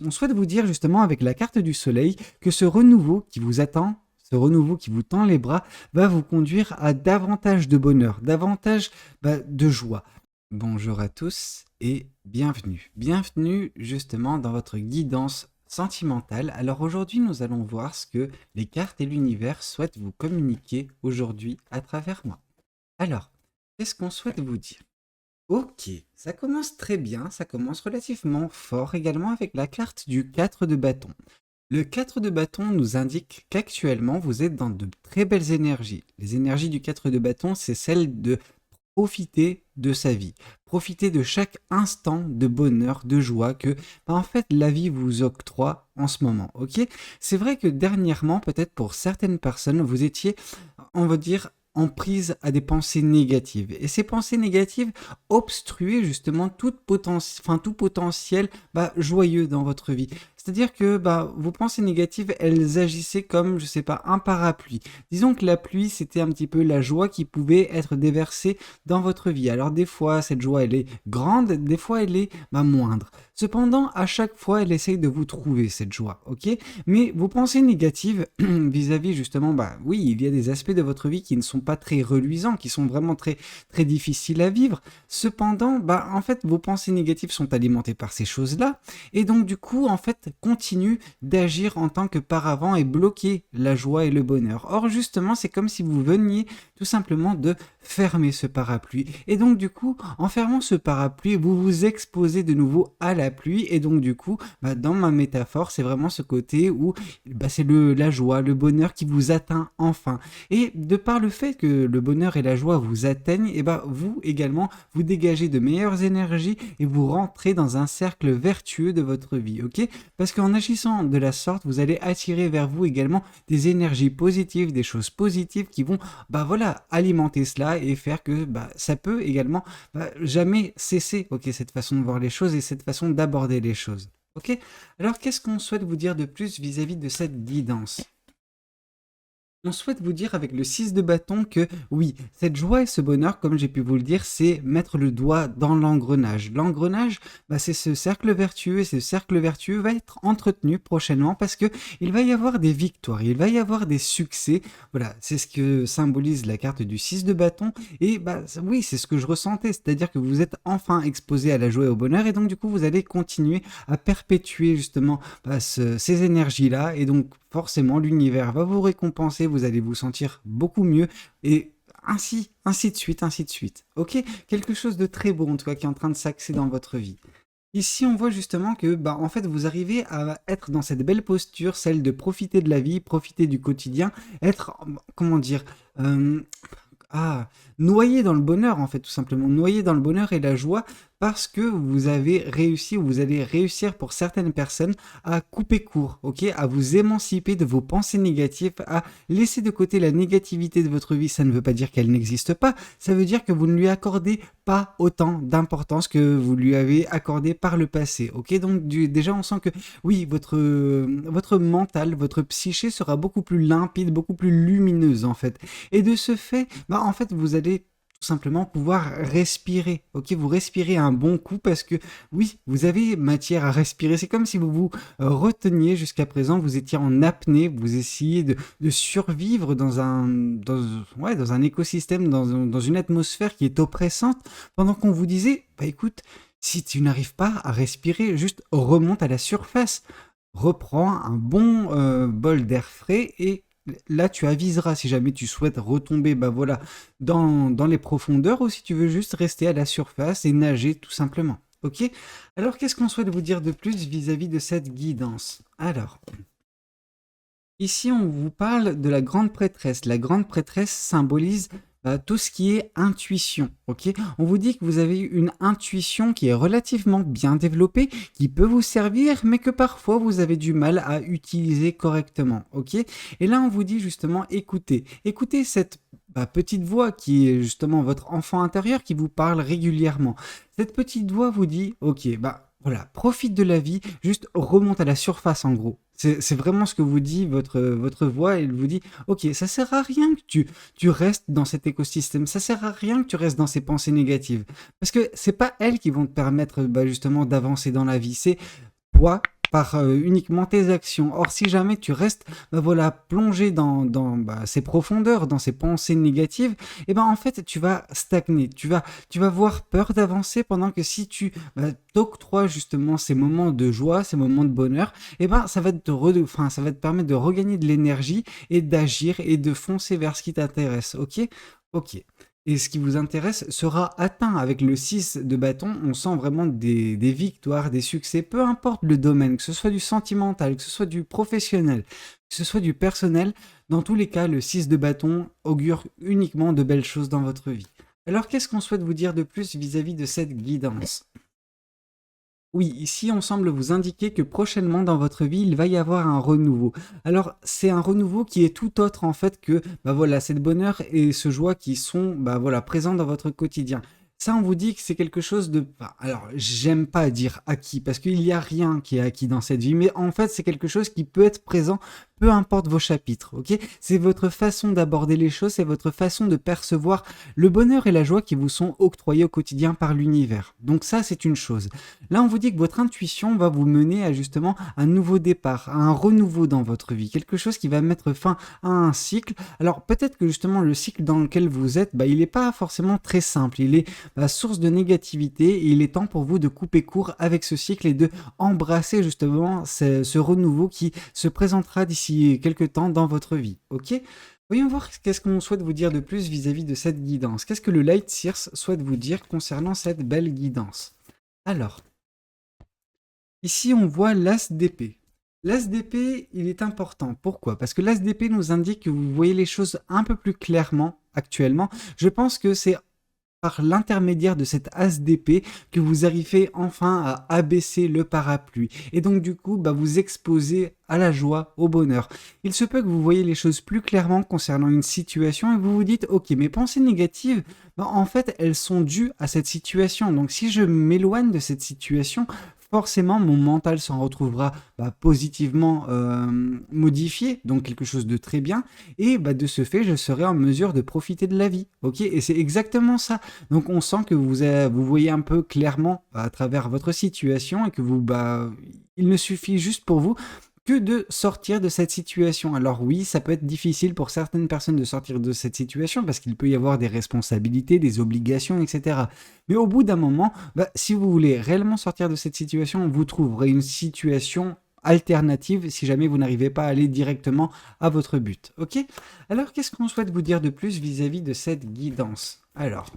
on souhaite vous dire justement avec la carte du soleil que ce renouveau qui vous attend, ce renouveau qui vous tend les bras, va vous conduire à davantage de bonheur, davantage de joie. Bonjour à tous et bienvenue. Bienvenue justement dans votre guidance sentimentale. Alors aujourd'hui, nous allons voir ce que les cartes et l'univers souhaitent vous communiquer aujourd'hui à travers moi. Alors, qu'est-ce qu'on souhaite vous dire? Ok, ça commence très bien, ça commence relativement fort également avec la carte du 4 de bâton. Le 4 de bâton nous indique qu'actuellement vous êtes dans de très belles énergies. Les énergies du 4 de bâton, c'est celle de profiter de sa vie, profiter de chaque instant de bonheur, de joie que en fait la vie vous octroie en ce moment. Ok, c'est vrai que dernièrement, peut-être pour certaines personnes, vous étiez, on va dire, en prise à des pensées négatives. Et ces pensées négatives obstruaient justement tout potentiel joyeux dans votre vie. C'est-à-dire que vos pensées négatives, elles agissaient comme, je sais pas, un parapluie. Disons que la pluie, c'était un petit peu la joie qui pouvait être déversée dans votre vie. Alors des fois, cette joie, elle est grande, des fois, elle est moindre. Cependant, à chaque fois, elle essaye de vous trouver cette joie, ok? Mais vos pensées négatives vis-à-vis justement, oui, il y a des aspects de votre vie qui ne sont pas très reluisants, qui sont vraiment très, très difficiles à vivre. Cependant, en fait, vos pensées négatives sont alimentées par ces choses-là. Et donc, du coup, en fait, continue d'agir en tant que paravent et bloquer la joie et le bonheur. Or, justement, c'est comme si vous veniez tout simplement de fermer ce parapluie. Et donc, du coup, en fermant ce parapluie, vous vous exposez de nouveau à la pluie. Et donc, du coup, dans ma métaphore, c'est vraiment ce côté où c'est la joie, le bonheur qui vous atteint enfin. Et de par le fait que le bonheur et la joie vous atteignent, et vous également, vous dégagez de meilleures énergies et vous rentrez dans un cercle vertueux de votre vie, ok? Parce qu'en agissant de la sorte, vous allez attirer vers vous également des énergies positives, des choses positives qui vont, alimenter cela et faire que ça peut également jamais cesser, ok, cette façon de voir les choses et cette façon d'aborder les choses. Ok. Alors, qu'est-ce qu'on souhaite vous dire de plus vis-à-vis de cette guidance? On souhaite vous dire avec le 6 de bâton que oui, cette joie et ce bonheur, comme j'ai pu vous le dire, c'est mettre le doigt dans l'engrenage. L'engrenage, c'est ce cercle vertueux et ce cercle vertueux va être entretenu prochainement parce que il va y avoir des victoires, il va y avoir des succès. Voilà, c'est ce que symbolise la carte du 6 de bâton et oui, c'est ce que je ressentais, c'est-à-dire que vous êtes enfin exposé à la joie et au bonheur et donc du coup, vous allez continuer à perpétuer justement ces énergies-là et donc forcément l'univers va vous récompenser, vous allez vous sentir beaucoup mieux et ainsi de suite, ainsi de suite. Ok, quelque chose de très beau en tout cas qui est en train de s'axer dans votre vie. Ici, on voit justement que en fait, vous arrivez à être dans cette belle posture, celle de profiter de la vie, profiter du quotidien, être, comment dire, euh, noyé dans le bonheur en fait, tout simplement, noyé dans le bonheur et la joie parce que vous avez réussi ou vous allez réussir pour certaines personnes à couper court, ok, à vous émanciper de vos pensées négatives, à laisser de côté la négativité de votre vie. Ça ne veut pas dire qu'elle n'existe pas, ça veut dire que vous ne lui accordez pas autant d'importance que vous lui avez accordé par le passé, ok. Donc déjà on sent que oui, votre mental, votre psyché sera beaucoup plus limpide, beaucoup plus lumineuse en fait. Et de ce fait, en fait, vous allez tout simplement pouvoir respirer, ok? Vous respirez un bon coup parce que oui, vous avez matière à respirer. C'est comme si vous vous reteniez jusqu'à présent, vous étiez en apnée, vous essayez de survivre dans un écosystème, dans une atmosphère qui est oppressante, pendant qu'on vous disait, écoute, si tu n'arrives pas à respirer, juste remonte à la surface, reprends un bon bol d'air frais et là, tu aviseras si jamais tu souhaites retomber dans les profondeurs ou si tu veux juste rester à la surface et nager tout simplement. Ok? Alors, qu'est-ce qu'on souhaite vous dire de plus vis-à-vis de cette guidance? Alors, ici, on vous parle de la grande prêtresse. La grande prêtresse symbolise tout ce qui est intuition, ok? On vous dit que vous avez une intuition qui est relativement bien développée, qui peut vous servir, mais que parfois vous avez du mal à utiliser correctement, ok? Et là, on vous dit justement, écoutez cette petite voix qui est justement votre enfant intérieur qui vous parle régulièrement. Cette petite voix vous dit, ok, voilà, profite de la vie, juste remonte à la surface en gros. C'est vraiment ce que vous dit votre voix, elle vous dit, ok, ça sert à rien que tu restes dans cet écosystème, ça sert à rien que tu restes dans ces pensées négatives. Parce que c'est pas elles qui vont te permettre justement d'avancer dans la vie, c'est toi par uniquement tes actions. Or, si jamais tu restes voilà, plongé dans ces profondeurs, dans ces pensées négatives, et ben en fait, tu vas stagner, tu vas avoir peur d'avancer pendant que si tu t'octroies justement ces moments de joie, ces moments de bonheur, et ben ça va te permettre de regagner de l'énergie et d'agir et de foncer vers ce qui t'intéresse, ok? Ok. Et ce qui vous intéresse sera atteint avec le 6 de bâton. On sent vraiment des victoires, des succès, peu importe le domaine, que ce soit du sentimental, que ce soit du professionnel, que ce soit du personnel. Dans tous les cas, le 6 de bâton augure uniquement de belles choses dans votre vie. Alors, qu'est-ce qu'on souhaite vous dire de plus vis-à-vis de cette guidance? Oui, ici on semble vous indiquer que prochainement dans votre vie, il va y avoir un renouveau. Alors, c'est un renouveau qui est tout autre en fait que voilà, cette bonheur et ce joie qui sont voilà, présents dans votre quotidien. Ça, on vous dit que c'est quelque chose de... Alors, j'aime pas dire acquis, parce qu'il n'y a rien qui est acquis dans cette vie, mais en fait, c'est quelque chose qui peut être présent, peu importe vos chapitres, ok? C'est votre façon d'aborder les choses, c'est votre façon de percevoir le bonheur et la joie qui vous sont octroyés au quotidien par l'univers. Donc ça, c'est une chose. Là, on vous dit que votre intuition va vous mener à justement un nouveau départ, à un renouveau dans votre vie, quelque chose qui va mettre fin à un cycle. Alors peut-être que justement le cycle dans lequel vous êtes, il n'est pas forcément très simple, il est source de négativité et il est temps pour vous de couper court avec ce cycle et de embrasser justement ce renouveau qui se présentera d'ici quelques temps dans votre vie. Ok? Voyons voir qu'est-ce qu'on souhaite vous dire de plus vis-à-vis de cette guidance. Qu'est-ce que le Light Seers souhaite vous dire concernant cette belle guidance? Alors, ici, on voit l'as d'épée. L'as d'épée, il est important. Pourquoi? Parce que l'as d'épée nous indique que vous voyez les choses un peu plus clairement actuellement. Je pense que c'est par l'intermédiaire de cette as d'épée que vous arrivez enfin à abaisser le parapluie et donc du coup vous exposer à la joie, au bonheur. Il se peut que vous voyez les choses plus clairement concernant une situation et vous vous dites ok, mes pensées négatives en fait elles sont dues à cette situation, donc si je m'éloigne de cette situation, forcément mon mental s'en retrouvera positivement modifié, donc quelque chose de très bien, et de ce fait je serai en mesure de profiter de la vie, ok? Et c'est exactement ça. Donc on sent que vous voyez un peu clairement à travers votre situation et que il ne suffit juste pour vous que de sortir de cette situation. Alors oui, ça peut être difficile pour certaines personnes de sortir de cette situation parce qu'il peut y avoir des responsabilités, des obligations, etc. Mais au bout d'un moment, si vous voulez réellement sortir de cette situation, vous trouverez une situation alternative si jamais vous n'arrivez pas à aller directement à votre but. Ok? Alors qu'est-ce qu'on souhaite vous dire de plus vis-à-vis de cette guidance? Alors,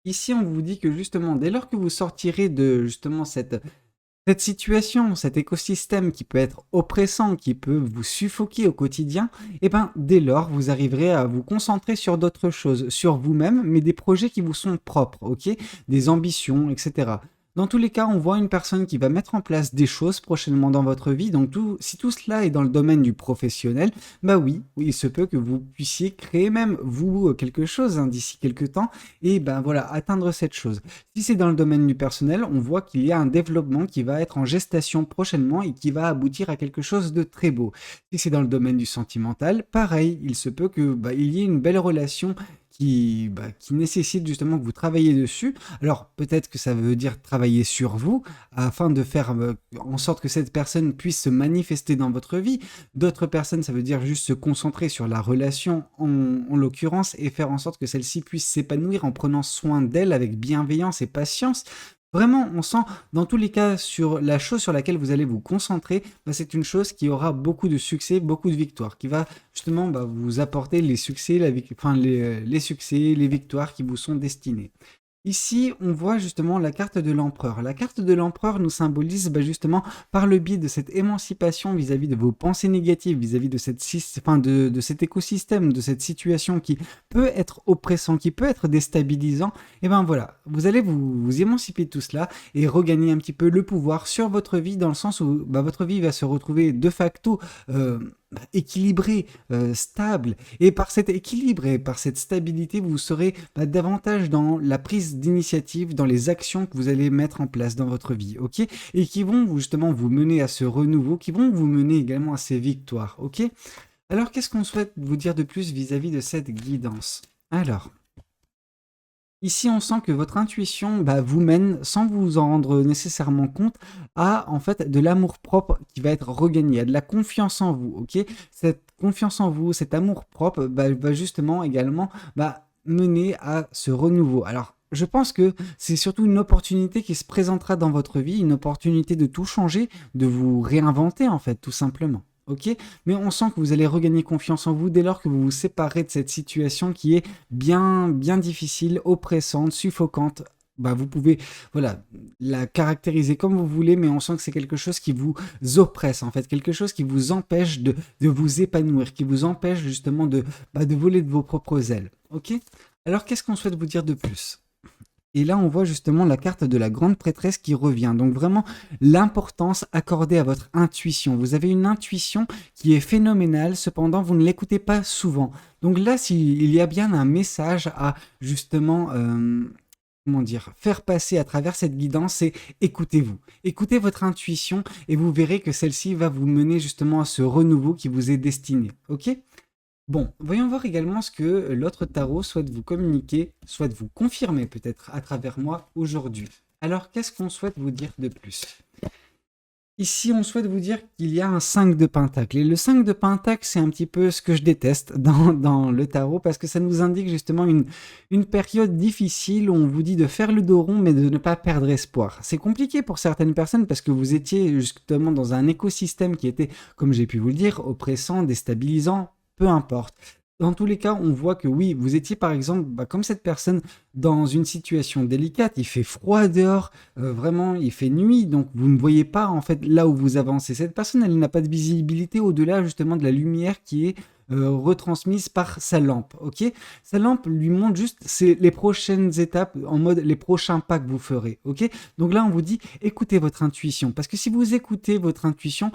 ici on vous dit que justement, dès lors que vous sortirez de justement cette situation, cet écosystème qui peut être oppressant, qui peut vous suffoquer au quotidien, dès lors, vous arriverez à vous concentrer sur d'autres choses, sur vous-même, mais des projets qui vous sont propres, ok? Des ambitions, etc. Dans tous les cas, on voit une personne qui va mettre en place des choses prochainement dans votre vie. Donc, si tout cela est dans le domaine du professionnel, oui, il se peut que vous puissiez créer même, vous, quelque chose d'ici quelques temps et voilà, atteindre cette chose. Si c'est dans le domaine du personnel, on voit qu'il y a un développement qui va être en gestation prochainement et qui va aboutir à quelque chose de très beau. Si c'est dans le domaine du sentimental, pareil, il se peut que il y ait une belle relation qui nécessite justement que vous travaillez dessus. Alors peut-être que ça veut dire travailler sur vous afin de faire en sorte que cette personne puisse se manifester dans votre vie. D'autres personnes, ça veut dire juste se concentrer sur la relation en l'occurrence et faire en sorte que celle-ci puisse s'épanouir en prenant soin d'elle avec bienveillance et patience. Vraiment, on sent, dans tous les cas, sur la chose sur laquelle vous allez vous concentrer, c'est une chose qui aura beaucoup de succès, beaucoup de victoires, qui va justement vous apporter les succès, les succès, les victoires qui vous sont destinés. Ici, on voit justement la carte de l'empereur. La carte de l'empereur nous symbolise justement par le biais de cette émancipation vis-à-vis de vos pensées négatives, vis-à-vis de de cet écosystème, de cette situation qui peut être oppressant, qui peut être déstabilisant. Et voilà, vous allez vous émanciper de tout cela et regagner un petit peu le pouvoir sur votre vie dans le sens où votre vie va se retrouver de facto équilibré, stable. Et par cet équilibre et par cette stabilité, vous serez davantage dans la prise d'initiative, dans les actions que vous allez mettre en place dans votre vie, ok? Et qui vont justement vous mener à ce renouveau, qui vont vous mener également à ces victoires, ok? Alors, qu'est-ce qu'on souhaite vous dire de plus vis-à-vis de cette guidance? Alors, Ici, on sent que votre intuition vous mène, sans vous en rendre nécessairement compte, à en fait de l'amour-propre qui va être regagné, à de la confiance en vous, ok? Cette confiance en vous, cet amour-propre va justement également mener à ce renouveau. Alors, je pense que c'est surtout une opportunité qui se présentera dans votre vie, une opportunité de tout changer, de vous réinventer en fait, tout simplement. Ok, mais on sent que vous allez regagner confiance en vous dès lors que vous vous séparez de cette situation qui est bien, bien difficile, oppressante, suffocante. Vous pouvez, voilà, la caractériser comme vous voulez, mais on sent que c'est quelque chose qui vous oppresse, en fait, quelque chose qui vous empêche de vous épanouir, qui vous empêche justement de voler de vos propres ailes. Ok? Alors, qu'est-ce qu'on souhaite vous dire de plus? Et là, on voit justement la carte de la grande prêtresse qui revient. Donc vraiment, l'importance accordée à votre intuition. Vous avez une intuition qui est phénoménale, cependant, vous ne l'écoutez pas souvent. Donc là, s'il y a bien un message à justement... comment dire, faire passer à travers cette guidance, c'est écoutez-vous. Écoutez votre intuition et vous verrez que celle-ci va vous mener justement à ce renouveau qui vous est destiné. Ok? Bon, voyons voir également ce que l'autre tarot souhaite vous communiquer, souhaite vous confirmer peut-être à travers moi aujourd'hui. Alors, qu'est-ce qu'on souhaite vous dire de plus? Ici, on souhaite vous dire qu'il y a un 5 de pentacle. Et le 5 de pentacle, c'est un petit peu ce que je déteste dans le tarot, parce que ça nous indique justement une période difficile où on vous dit de faire le dos rond, mais de ne pas perdre espoir. C'est compliqué pour certaines personnes parce que vous étiez justement dans un écosystème qui était, comme j'ai pu vous le dire, oppressant, déstabilisant, peu importe. Dans tous les cas, on voit que oui, vous étiez par exemple, comme cette personne, dans une situation délicate. Il fait froid dehors, vraiment, il fait nuit, donc vous ne voyez pas en fait là où vous avancez. Cette personne, elle n'a pas de visibilité au-delà justement de la lumière qui est retransmise par sa lampe. Ok, sa lampe lui montre juste les prochaines étapes en mode les prochains pas que vous ferez. Ok, donc là on vous dit écoutez votre intuition, parce que si vous écoutez votre intuition,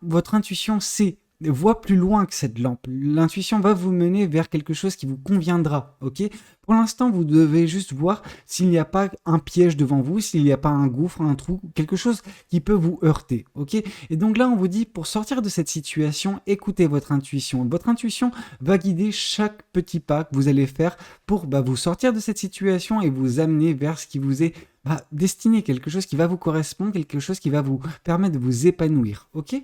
votre intuition c'est voit plus loin que cette lampe. L'intuition va vous mener vers quelque chose qui vous conviendra, ok? Pour l'instant, vous devez juste voir s'il n'y a pas un piège devant vous, s'il n'y a pas un gouffre, un trou, quelque chose qui peut vous heurter, ok? Et donc là, on vous dit, pour sortir de cette situation, écoutez votre intuition. Votre intuition va guider chaque petit pas que vous allez faire pour vous sortir de cette situation et vous amener vers ce qui vous est destiné, quelque chose qui va vous correspondre, quelque chose qui va vous permettre de vous épanouir, ok?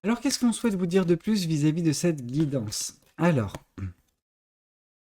Alors, qu'est-ce qu'on souhaite vous dire de plus vis-à-vis de cette guidance? Alors,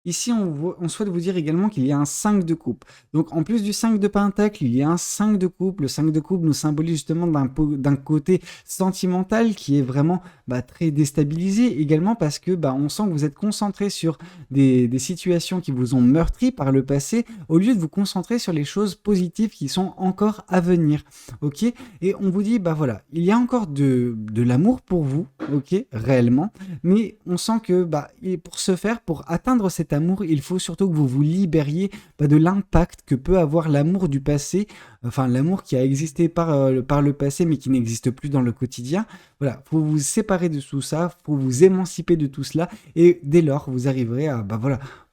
ici, on souhaite vous dire également qu'il y a un 5 de coupe. Donc, en plus du 5 de pentacle, il y a un 5 de coupe. Le 5 de coupe nous symbolise justement d'un côté sentimental qui est vraiment très déstabilisé. Également parce que on sent que vous êtes concentré sur des situations qui vous ont meurtri par le passé, au lieu de vous concentrer sur les choses positives qui sont encore à venir. Ok? Et on vous dit, voilà, il y a encore de l'amour pour vous, ok, réellement. Mais on sent que pour ce faire, pour atteindre cet amour, il faut surtout que vous vous libériez de l'impact que peut avoir l'amour du passé, enfin l'amour qui a existé par le passé mais qui n'existe plus dans le quotidien. Voilà, faut vous séparer de tout ça, faut vous émanciper de tout cela et dès lors vous arriverez à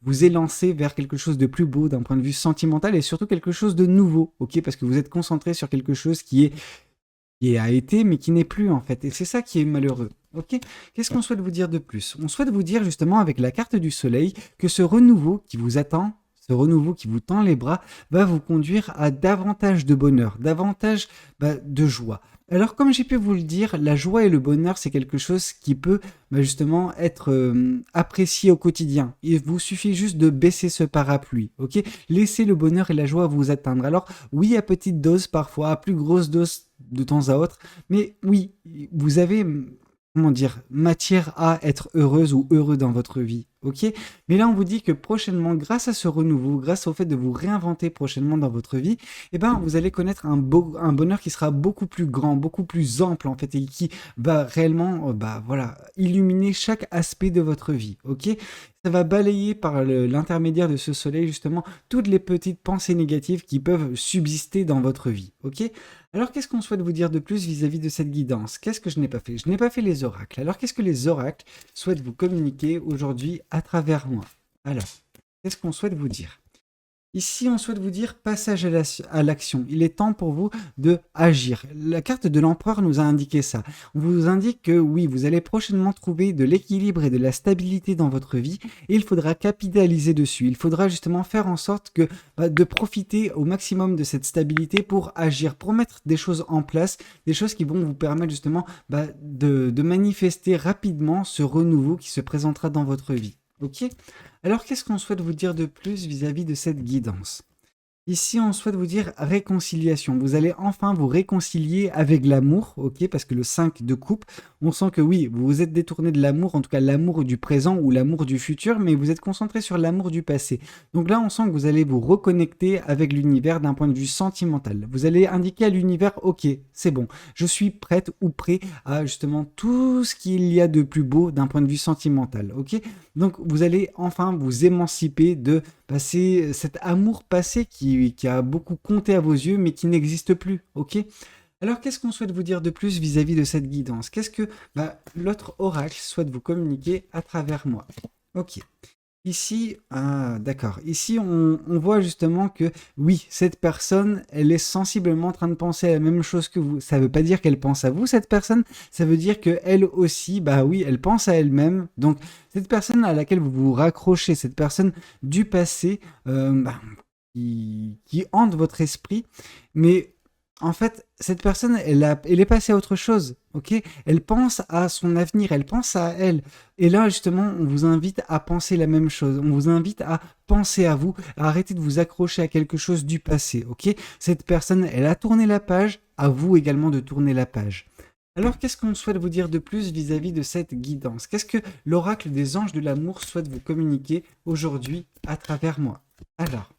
vous élancer vers quelque chose de plus beau d'un point de vue sentimental et surtout quelque chose de nouveau, ok, parce que vous êtes concentré sur quelque chose qui a été mais qui n'est plus en fait, et c'est ça qui est malheureux. Ok, qu'est-ce qu'on souhaite vous dire de plus? On souhaite vous dire justement avec la carte du soleil que ce renouveau qui vous attend, ce renouveau qui vous tend les bras, va vous conduire à davantage de bonheur, davantage de joie. Alors comme j'ai pu vous le dire, la joie et le bonheur c'est quelque chose qui peut justement être apprécié au quotidien. Il vous suffit juste de baisser ce parapluie, ok? Laissez le bonheur et la joie vous atteindre. Alors oui, à petite dose parfois, à plus grosse dose de temps à autre, mais oui, vous avez comment dire, matière à être heureuse ou heureux dans votre vie, ok? Mais là, on vous dit que prochainement, grâce à ce renouveau, grâce au fait de vous réinventer prochainement dans votre vie, vous allez connaître un bonheur qui sera beaucoup plus grand, beaucoup plus ample, en fait, et qui va réellement, illuminer chaque aspect de votre vie, ok? Ça va balayer par l'intermédiaire de ce soleil, justement, toutes les petites pensées négatives qui peuvent subsister dans votre vie, ok? Alors, qu'est-ce qu'on souhaite vous dire de plus vis-à-vis de cette guidance? Qu'est-ce que je n'ai pas fait? Je n'ai pas fait les oracles. Alors, qu'est-ce que les oracles souhaitent vous communiquer aujourd'hui à travers moi? Alors, qu'est-ce qu'on souhaite vous dire? Ici, on souhaite vous dire passage à l'action. Il est temps pour vous de agir. La carte de l'empereur nous a indiqué ça. On vous indique que oui, vous allez prochainement trouver de l'équilibre et de la stabilité dans votre vie et il faudra capitaliser dessus. Il faudra justement faire en sorte de profiter au maximum de cette stabilité pour agir, pour mettre des choses en place, des choses qui vont vous permettre justement de manifester rapidement ce renouveau qui se présentera dans votre vie. Ok? Alors, qu'est-ce qu'on souhaite vous dire de plus vis-à-vis de cette guidance? Ici, on souhaite vous dire réconciliation. Vous allez enfin vous réconcilier avec l'amour, ok? Parce que le 5 de coupe, on sent que oui, vous vous êtes détourné de l'amour, en tout cas l'amour du présent ou l'amour du futur, mais vous êtes concentré sur l'amour du passé. Donc là, on sent que vous allez vous reconnecter avec l'univers d'un point de vue sentimental. Vous allez indiquer à l'univers, ok, c'est bon, je suis prête ou prêt à justement tout ce qu'il y a de plus beau d'un point de vue sentimental, ok? Donc vous allez enfin vous émanciper de c'est cet amour passé qui a beaucoup compté à vos yeux, mais qui n'existe plus, ok? Alors, qu'est-ce qu'on souhaite vous dire de plus vis-à-vis de cette guidance? Qu'est-ce que l'autre oracle souhaite vous communiquer à travers moi? Ok. Ici, d'accord. Ici, on voit justement que oui, cette personne, elle est sensiblement en train de penser à la même chose que vous. Ça ne veut pas dire qu'elle pense à vous, cette personne. Ça veut dire qu'elle aussi, bah oui, elle pense à elle-même. Donc, cette personne à laquelle vous vous raccrochez, cette personne du passé, qui hante votre esprit, mais en fait, cette personne, elle est passée à autre chose, ok? Elle pense à son avenir, elle pense à elle. Et là, justement, on vous invite à penser la même chose. On vous invite à penser à vous, à arrêter de vous accrocher à quelque chose du passé, ok? Cette personne, elle a tourné la page, à vous également de tourner la page. Alors, qu'est-ce qu'on souhaite vous dire de plus vis-à-vis de cette guidance? Qu'est-ce que l'oracle des anges de l'amour souhaite vous communiquer aujourd'hui à travers moi? Alors,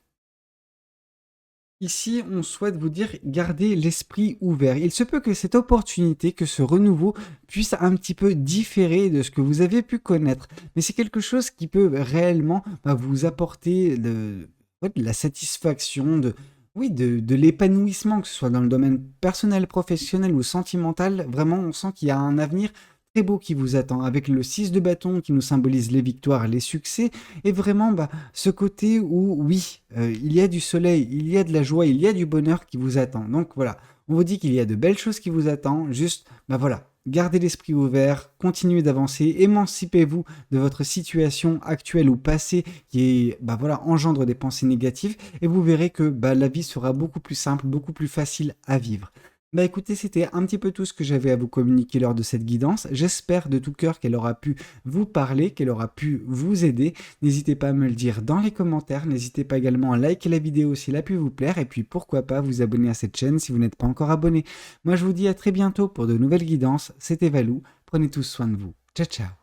ici, on souhaite vous dire garder l'esprit ouvert. Il se peut que cette opportunité, que ce renouveau puisse un petit peu différer de ce que vous avez pu connaître. Mais c'est quelque chose qui peut réellement vous apporter de la satisfaction, de l'épanouissement, que ce soit dans le domaine personnel, professionnel ou sentimental. Vraiment, on sent qu'il y a un avenir très beau qui vous attend, avec le 6 de bâton qui nous symbolise les victoires, les succès, et vraiment ce côté où, oui, il y a du soleil, il y a de la joie, il y a du bonheur qui vous attend. Donc voilà, on vous dit qu'il y a de belles choses qui vous attendent, juste, voilà, gardez l'esprit ouvert, continuez d'avancer, émancipez-vous de votre situation actuelle ou passée qui est, engendre des pensées négatives, et vous verrez que la vie sera beaucoup plus simple, beaucoup plus facile à vivre. Écoutez, c'était un petit peu tout ce que j'avais à vous communiquer lors de cette guidance. J'espère de tout cœur qu'elle aura pu vous parler, qu'elle aura pu vous aider. N'hésitez pas à me le dire dans les commentaires. N'hésitez pas également à liker la vidéo si elle a pu vous plaire. Et puis pourquoi pas vous abonner à cette chaîne si vous n'êtes pas encore abonné. Moi je vous dis à très bientôt pour de nouvelles guidances. C'était Valou. Prenez tous soin de vous. Ciao ciao.